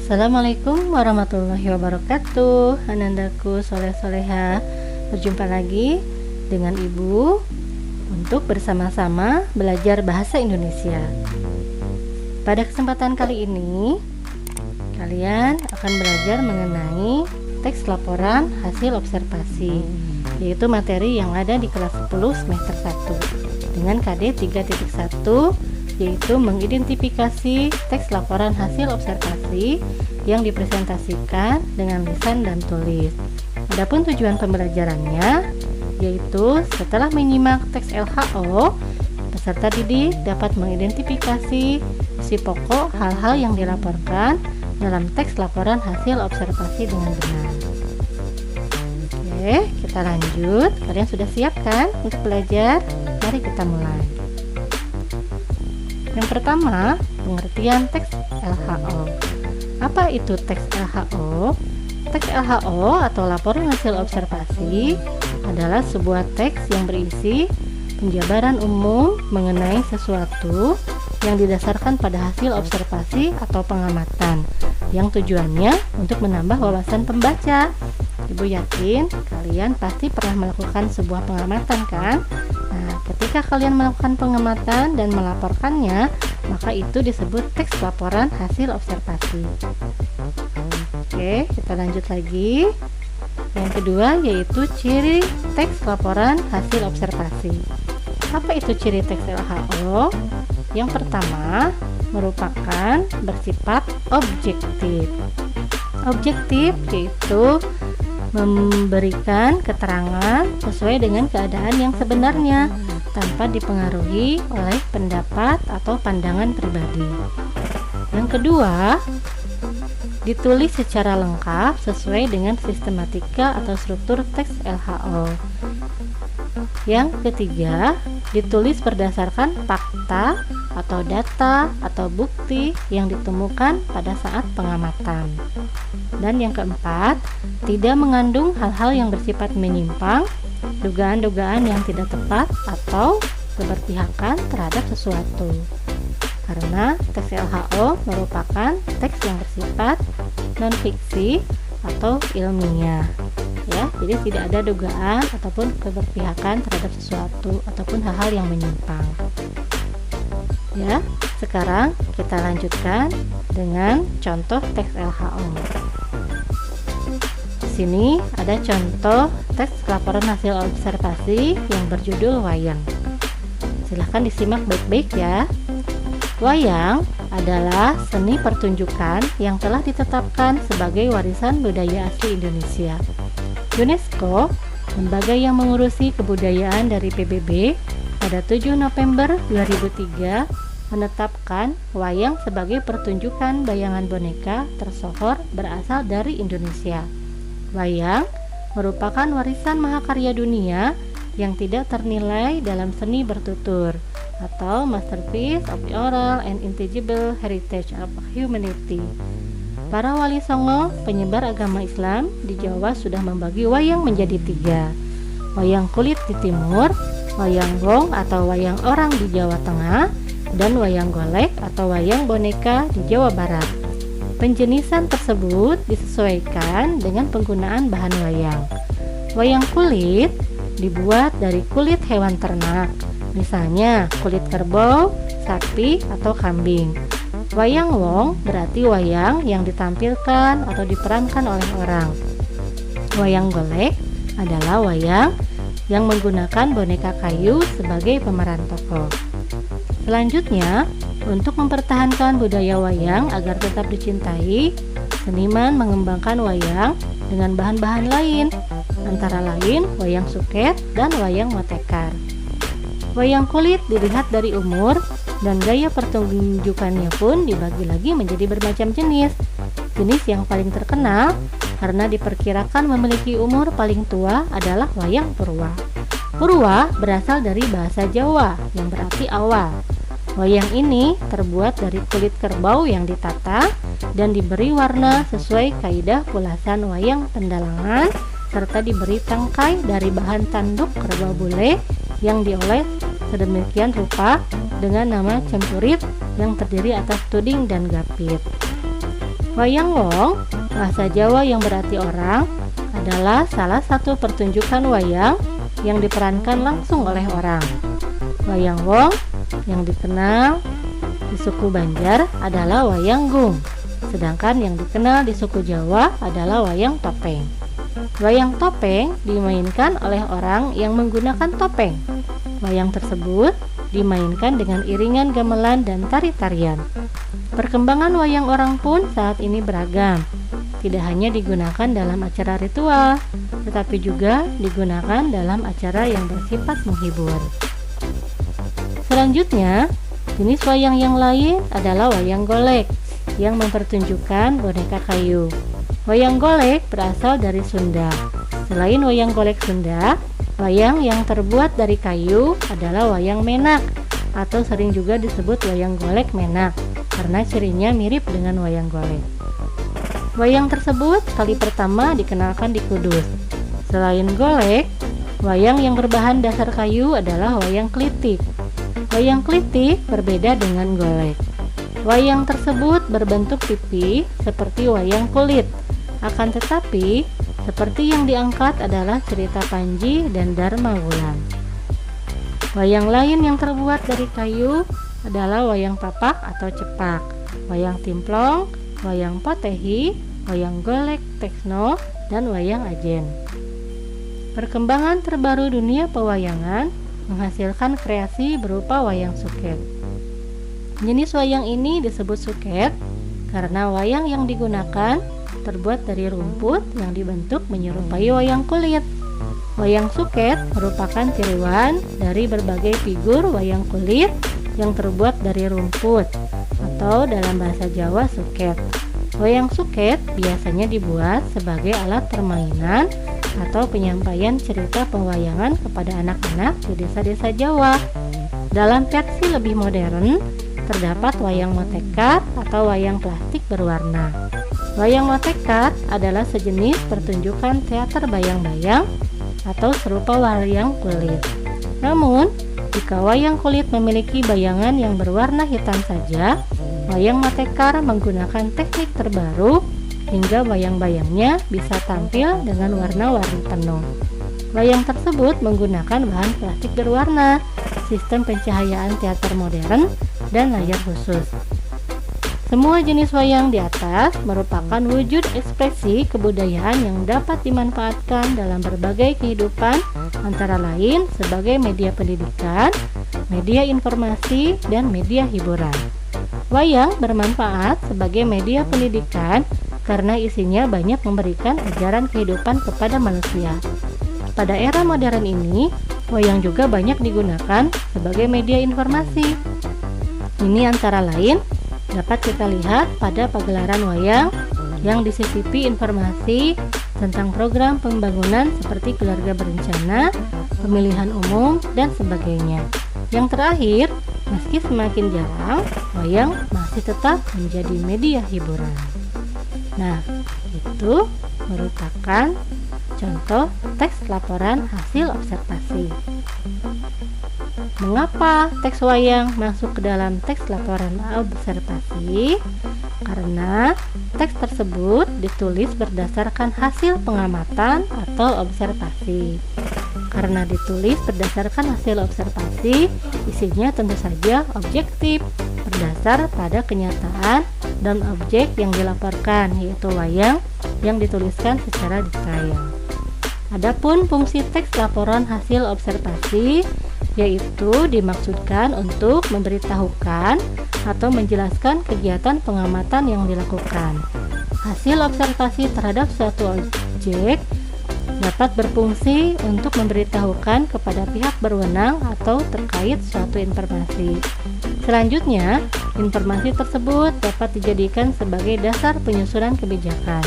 Assalamualaikum warahmatullahi wabarakatuh. Anandaku soleh-soleha, berjumpa lagi dengan Ibu untuk bersama-sama belajar bahasa Indonesia. Pada kesempatan kali ini kalian akan belajar mengenai teks laporan hasil observasi, yaitu materi yang ada di kelas 10 semester 1 dengan KD 3.1, yaitu mengidentifikasi teks laporan hasil observasi yang dipresentasikan dengan lisan dan tulis. Adapun tujuan pembelajarannya yaitu setelah menyimak teks LHO, peserta didik dapat mengidentifikasi isi pokok hal-hal yang dilaporkan dalam teks laporan hasil observasi dengan benar. Oke, kita lanjut. Kalian sudah siap kan untuk belajar? Mari kita mulai. Yang pertama, pengertian teks LHO. Apa itu teks LHO? Teks LHO atau laporan hasil observasi adalah sebuah teks yang berisi penjabaran umum mengenai sesuatu yang didasarkan pada hasil observasi atau pengamatan, yang tujuannya untuk menambah wawasan pembaca. Ibu yakin kalian pasti pernah melakukan sebuah pengamatan, kan? Nah, ketika kalian melakukan pengamatan dan melaporkannya, maka itu disebut teks laporan hasil observasi. Oke, kita lanjut lagi. Yang kedua yaitu ciri teks laporan hasil observasi. Apa itu ciri teks LHO? Yang pertama, merupakan bersifat objektif. Objektif yaitu memberikan keterangan sesuai dengan keadaan yang sebenarnya tanpa dipengaruhi oleh pendapat atau pandangan pribadi. Yang kedua, ditulis secara lengkap sesuai dengan sistematika atau struktur teks LHO. Yang ketiga, ditulis berdasarkan fakta atau data atau bukti yang ditemukan pada saat pengamatan. Dan yang keempat, tidak mengandung hal-hal yang bersifat menyimpang, dugaan-dugaan yang tidak tepat, atau keberpihakan terhadap sesuatu. Karena teks LHO merupakan teks yang bersifat non-fiksi atau ilmiah, ya, jadi tidak ada dugaan ataupun keberpihakan terhadap sesuatu ataupun hal-hal yang menyimpang. Ya, sekarang kita lanjutkan dengan contoh teks LHO. Di sini ada contoh teks laporan hasil observasi yang berjudul wayang. Silahkan disimak baik-baik ya. Wayang adalah seni pertunjukan yang telah ditetapkan sebagai warisan budaya asli Indonesia. UNESCO, lembaga yang mengurusi kebudayaan dari PBB, pada 7 November 2003 menetapkan wayang sebagai pertunjukan bayangan boneka tersohor berasal dari Indonesia. Wayang merupakan warisan mahakarya dunia yang tidak ternilai dalam seni bertutur atau masterpiece of oral and intangible heritage of humanity. Para wali songo penyebar agama Islam di Jawa sudah membagi wayang menjadi 3. Wayang kulit di timur, wayang gong atau wayang orang di Jawa Tengah, dan wayang golek atau wayang boneka di Jawa Barat. Penjenisan tersebut disesuaikan dengan penggunaan bahan wayang. Wayang kulit dibuat dari kulit hewan ternak, misalnya kulit kerbau, sapi, atau kambing. Wayang wong berarti wayang yang ditampilkan atau diperankan oleh orang. Wayang golek adalah wayang yang menggunakan boneka kayu sebagai pemeran tokoh. Selanjutnya, untuk mempertahankan budaya wayang agar tetap dicintai, seniman mengembangkan wayang dengan bahan-bahan lain, antara lain wayang suket dan wayang motekar. Wayang kulit dilihat dari umur dan gaya pertunjukannya pun dibagi lagi menjadi bermacam jenis. Jenis yang paling terkenal karena diperkirakan memiliki umur paling tua adalah wayang purwa. Purwa berasal dari bahasa Jawa yang berarti awal. Wayang ini terbuat dari kulit kerbau yang ditata dan diberi warna sesuai kaidah pulasan wayang pendalangan, serta diberi tangkai dari bahan tanduk kerbau bule yang dioles sedemikian rupa dengan nama cempurit yang terdiri atas tuding dan gapit. Wayang wong, bahasa Jawa yang berarti orang, adalah salah satu pertunjukan wayang yang diperankan langsung oleh orang. Wayang wong yang dikenal di suku Banjar adalah wayang gung, sedangkan yang dikenal di suku Jawa adalah wayang topeng. Wayang topeng dimainkan oleh orang yang menggunakan topeng. Wayang tersebut dimainkan dengan iringan gamelan dan tari-tarian. Perkembangan wayang orang pun saat ini beragam. Tidak hanya digunakan dalam acara ritual, tetapi juga digunakan dalam acara yang bersifat menghibur. Selanjutnya, jenis wayang yang lain adalah wayang golek yang mempertunjukkan boneka kayu. Wayang golek berasal dari Sunda. Selain wayang golek Sunda, wayang yang terbuat dari kayu adalah wayang menak atau sering juga disebut wayang golek menak karena cirinya mirip dengan wayang golek. Wayang tersebut kali pertama dikenalkan di Kudus. Selain golek, wayang yang berbahan dasar kayu adalah wayang klitik. Wayang klitik berbeda dengan golek. Wayang tersebut berbentuk pipi seperti wayang kulit. Akan tetapi, seperti yang diangkat adalah cerita Panji dan Dharma Wulan. Wayang lain yang terbuat dari kayu adalah wayang papak atau cepak, wayang timplong, wayang potehi, wayang golek tekno, dan wayang ajen. Perkembangan terbaru dunia pewayangan menghasilkan kreasi berupa wayang suket. Jenis wayang ini disebut suket karena wayang yang digunakan terbuat dari rumput yang dibentuk menyerupai wayang kulit. Wayang suket merupakan tiruan dari berbagai figur wayang kulit yang terbuat dari rumput atau dalam bahasa Jawa suket. Wayang suket biasanya dibuat sebagai alat permainan atau penyampaian cerita pewayangan kepada anak-anak di desa-desa Jawa. Dalam versi lebih modern, terdapat wayang motekat atau wayang plastik berwarna. Wayang motekat adalah sejenis pertunjukan teater bayang-bayang atau serupa wayang kulit. Namun, jika wayang kulit memiliki bayangan yang berwarna hitam saja, wayang motekar menggunakan teknik terbaru hingga bayang-bayangnya bisa tampil dengan warna-warni penuh. Wayang tersebut menggunakan bahan plastik berwarna, sistem pencahayaan teater modern, dan layar khusus. Semua jenis wayang di atas merupakan wujud ekspresi kebudayaan yang dapat dimanfaatkan dalam berbagai kehidupan, antara lain sebagai media pendidikan, media informasi, dan media hiburan. Wayang bermanfaat sebagai media pendidikan karena isinya banyak memberikan ajaran kehidupan kepada manusia. Pada era modern ini, wayang juga banyak digunakan sebagai media informasi. Ini antara lain dapat kita lihat pada pagelaran wayang yang disisipi informasi tentang program pembangunan seperti keluarga berencana, pemilihan umum, dan sebagainya. Yang terakhir, meski semakin jarang, wayang masih tetap menjadi media hiburan. Nah, itu merupakan contoh teks laporan hasil observasi. Mengapa teks wayang masuk ke dalam teks laporan observasi? Karena teks tersebut ditulis berdasarkan hasil pengamatan atau observasi. Karena ditulis berdasarkan hasil observasi, isinya tentu saja objektif, berdasar pada kenyataan dan objek yang dilaporkan, yaitu wayang yang dituliskan secara detail. Adapun fungsi teks laporan hasil observasi yaitu dimaksudkan untuk memberitahukan atau menjelaskan kegiatan pengamatan yang dilakukan. Hasil observasi terhadap suatu objek dapat berfungsi untuk memberitahukan kepada pihak berwenang atau terkait suatu informasi. Selanjutnya, informasi tersebut dapat dijadikan sebagai dasar penyusunan kebijakan.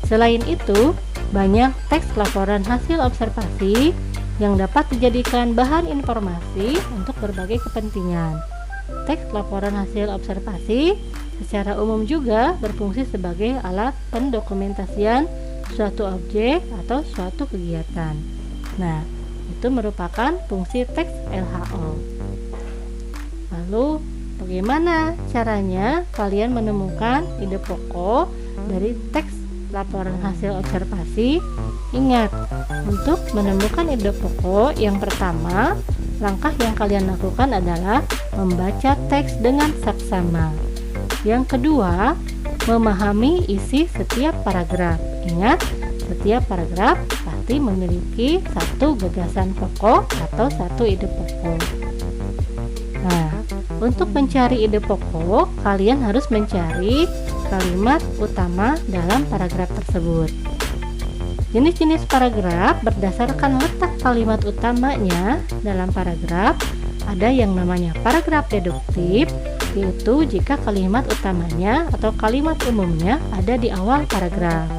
Selain itu, banyak teks laporan hasil observasi yang dapat dijadikan bahan informasi untuk berbagai kepentingan. Teks laporan hasil observasi secara umum juga berfungsi sebagai alat pendokumentasian suatu objek atau suatu kegiatan. Nah, itu merupakan fungsi teks LHO. Lalu, bagaimana caranya kalian menemukan ide pokok dari teks laporan hasil observasi. Ingat, untuk menemukan ide pokok yang pertama, langkah yang kalian lakukan adalah membaca teks dengan saksama. Yang kedua, memahami isi setiap paragraf. Ingat, setiap paragraf pasti memiliki satu gagasan pokok atau satu ide pokok. Nah, untuk mencari ide pokok, kalian harus mencari kalimat utama dalam paragraf tersebut. Jenis-jenis paragraf berdasarkan letak kalimat utamanya dalam paragraf. Ada yang namanya paragraf deduktif, yaitu jika kalimat utamanya atau kalimat umumnya ada di awal paragraf.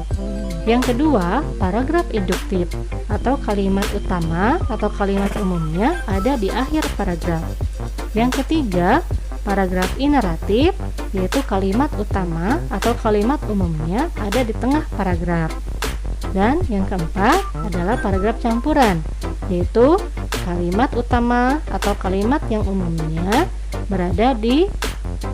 Yang kedua, paragraf induktif, atau kalimat utama atau kalimat umumnya ada di akhir paragraf. Yang ketiga, paragraf ineratif, yaitu kalimat utama atau kalimat umumnya ada di tengah paragraf. Dan yang keempat adalah paragraf campuran, yaitu kalimat utama atau kalimat yang umumnya berada di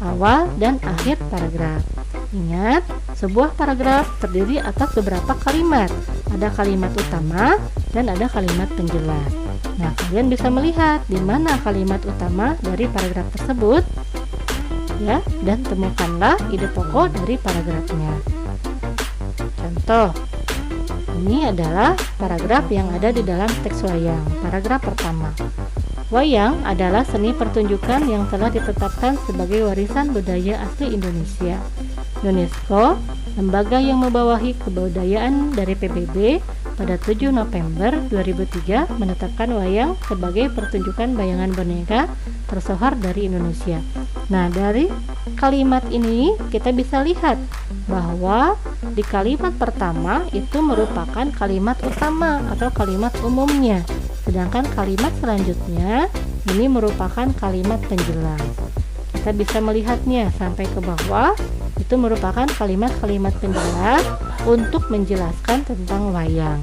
awal dan akhir paragraf. Ingat, sebuah paragraf terdiri atas beberapa kalimat. Ada kalimat utama dan ada kalimat penjelas. Nah, kalian bisa melihat di mana kalimat utama dari paragraf tersebut, ya, dan temukanlah ide pokok dari paragrafnya. Contoh, ini adalah paragraf yang ada di dalam teks wayang. Paragraf pertama. Wayang adalah seni pertunjukan yang telah ditetapkan sebagai warisan budaya asli Indonesia. UNESCO, lembaga yang membawahi kebudayaan dari PBB, pada 7 November 2003 menetapkan wayang sebagai pertunjukan bayangan boneka tersohor dari Indonesia. Nah, dari kalimat ini kita bisa lihat bahwa di kalimat pertama itu merupakan kalimat utama atau kalimat umumnya, sedangkan kalimat selanjutnya ini merupakan kalimat penjelas. Kita bisa melihatnya sampai ke bawah, itu merupakan kalimat-kalimat penjelas untuk menjelaskan tentang wayang.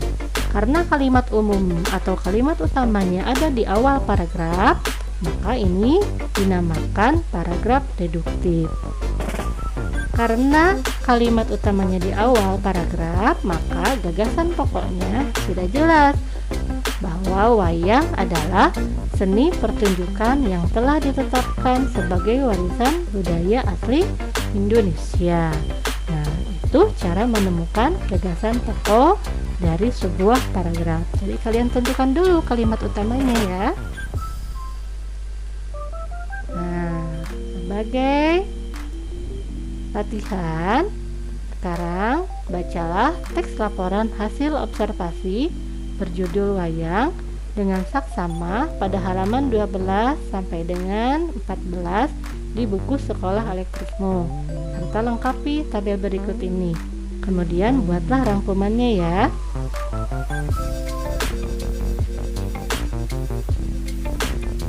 Karena kalimat umum atau kalimat utamanya ada di awal paragraf, maka ini dinamakan paragraf deduktif. Karena kalimat utamanya di awal paragraf, maka gagasan pokoknya sudah jelas bahwa wayang adalah seni pertunjukan yang telah ditetapkan sebagai warisan budaya asli Indonesia. Nah, itu cara menemukan gagasan pokok dari sebuah paragraf. Jadi kalian tentukan dulu kalimat utamanya ya. Nah, sebagai latihan, sekarang bacalah teks laporan hasil observasi berjudul wayang dengan saksama pada halaman 12 sampai dengan 14 di buku sekolah elektrikmu, serta lengkapi tabel berikut ini. Kemudian buatlah rangkumannya ya.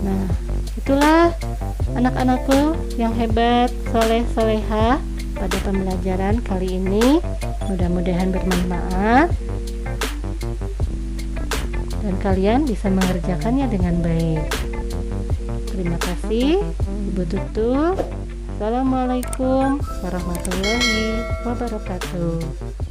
Nah, itulah anak-anakku yang hebat, soleh-solehah pada pembelajaran kali ini. Mudah-mudahan bermanfaat dan kalian bisa mengerjakannya dengan baik. Terima kasih, Ibu Tutu. Assalamualaikum warahmatullahi wabarakatuh.